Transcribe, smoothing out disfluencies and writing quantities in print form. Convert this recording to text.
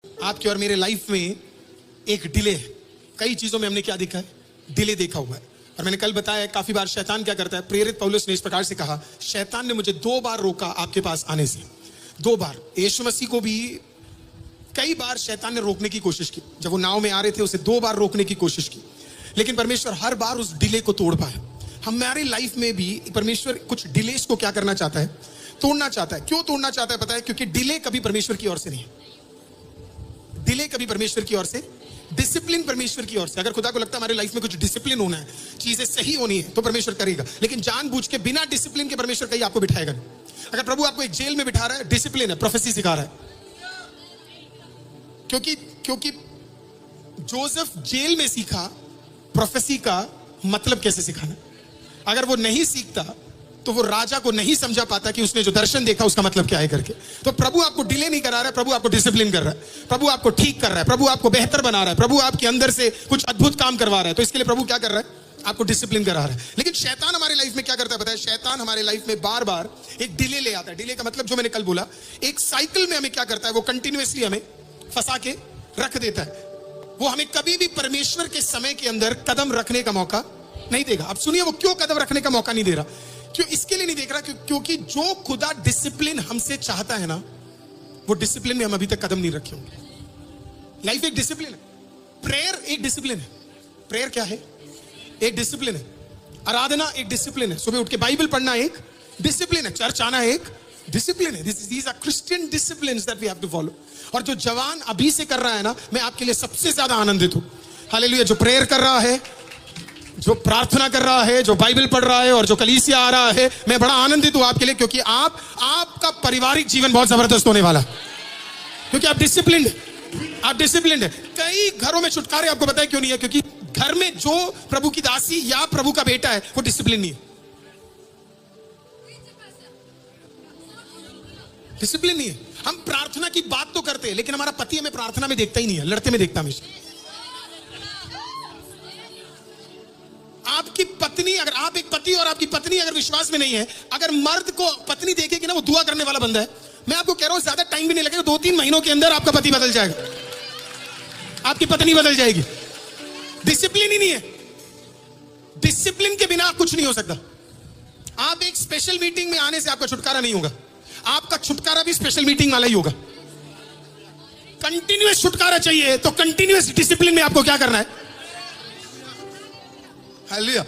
आपके और मेरे लाइफ में एक डिले है। कई चीजों में हमने क्या देखा है? डिले देखा हुआ है। और मैंने कल बताया काफी बार शैतान क्या करता है। प्रेरित पौलुस ने इस प्रकार से कहा, शैतान ने मुझे 2 बार रोका आपके पास आने से। 2 बार। यीशु मसीह को भी कई बार शैतान ने रोकने की कोशिश की। जब वो नाव में आ रहे थे उसे 2 बार रोकने की कोशिश की, लेकिन परमेश्वर हर बार उस डिले को तोड़ पाया। हमारी लाइफ में भी परमेश्वर कुछ डिलेस को क्या करना चाहता है? तोड़ना चाहता है। क्यों तोड़ना चाहता है पता है? क्योंकि डिले कभी परमेश्वर की ओर से नहीं है। डिले कभी परमेश्वर की ओर से, डिसिप्लिन परमेश्वर की ओर से। अगर खुदा को लगता है हमारे लाइफ में कुछ डिसिप्लिन होना है, चीजें सही होनी है, तो परमेश्वर करेगा। लेकिन जानबूझ के बिना डिसिप्लिन के परमेश्वर कहीं आपको बिठाएगा नहीं। अगर प्रभु आपको एक जेल में बिठा रहा है, डिसिप्लिन है, प्रोफेसी सिखा रहा है। क्योंकि जोसेफ जेल में सीखा प्रोफेसी का मतलब कैसे सिखाना। अगर वो नहीं सीखता तो वो राजा को नहीं समझा पाता कि उसने जो दर्शन देखा उसका मतलब क्या है करके। तो प्रभु आपको डिले नहीं करा रहा है, प्रभु आपको डिसिप्लिन कर रहा है, प्रभु आपको ठीक कर रहा है, प्रभु आपको बेहतर बना रहा है, प्रभु आपके अंदर से कुछ अद्भुत काम करवा रहा है। तो इसके लिए प्रभु क्या कर रहा है? आपको डिसिप्लिन करा रहा है। लेकिन शैतान हमारे लाइफ में क्या करता है पता है? शैतान हमारे लाइफ में बार बार एक डिले ले आता है। डिले का मतलब जो मैंने कल बोला, एक साइकिल में हमें क्या करता है? वो कंटिन्यूअसली हमें फंसा के रख देता है। वो हमें कभी भी परमेश्वर के समय के अंदर कदम रखने का मौका नहीं देगा। अब सुनिए, वो क्यों कदम रखने का मौका नहीं दे रहा? क्यों? इसके लिए नहीं देख रहा क्योंकि जो खुदा डिसिप्लिन हमसे चाहता है ना, वो डिसिप्लिन में हम अभी तक कदम नहीं रखे होंगे। लाइफ एक डिसिप्लिन है, प्रेयर एक डिसिप्लिन है। प्रेयर क्या है? एक डिसिप्लिन है। आराधना एक डिसिप्लिन है। सुबह उठ के बाइबल पढ़ना एक डिसिप्लिन है। चर्च आना एक डिसिप्लिन है। These are Christian disciplines that we have to follow. और जो जवान अभी से कर रहा है ना, मैं आपके लिए सबसे ज्यादा आनंदित हूं। हालेलुया। जो प्रेयर कर रहा है, जो प्रार्थना कर रहा है, जो बाइबल पढ़ रहा है और जो कलीसिया आ रहा है, मैं बड़ा आनंदित हूं आपके लिए, क्योंकि आपका पारिवारिक जीवन बहुत जबरदस्त होने वाला है। क्योंकि आप डिसिप्लिन्ड है। कई घरों में छुटकारे आपको पता है क्यों नहीं है? क्योंकि घर में जो प्रभु की दासी या प्रभु का बेटा है वो डिसिप्लिन नहीं है। डिसिप्लिन नहीं है। हम प्रार्थना की बात तो करते हैं, लेकिन हमारा पति हमें प्रार्थना में देखता ही नहीं है, लड़ते में देखता हमेशा। आपकी पत्नी, अगर आप एक पति और आपकी पत्नी अगर विश्वास में नहीं है, अगर मर्द को पत्नी देखेगी ना, वो दुआ करने वाला बंदा है, मैं आपको कह रहा हूं ज्यादा टाइम भी नहीं लगेगा, 2-3 महीनों के अंदर आपका पति बदल जाएगा, आपकी पत्नी बदल जाएगी। डिसिप्लिन ही नहीं है। डिसिप्लिन के बिना कुछ नहीं हो सकता। आप एक स्पेशल मीटिंग में आने से आपका छुटकारा नहीं होगा। आपका छुटकारा भी स्पेशल मीटिंग वाला ही होगा। कंटिन्यूअस छुटकारा चाहिए तो कंटिन्यूअस डिसिप्लिन में आपको क्या करना है? हालेलुया।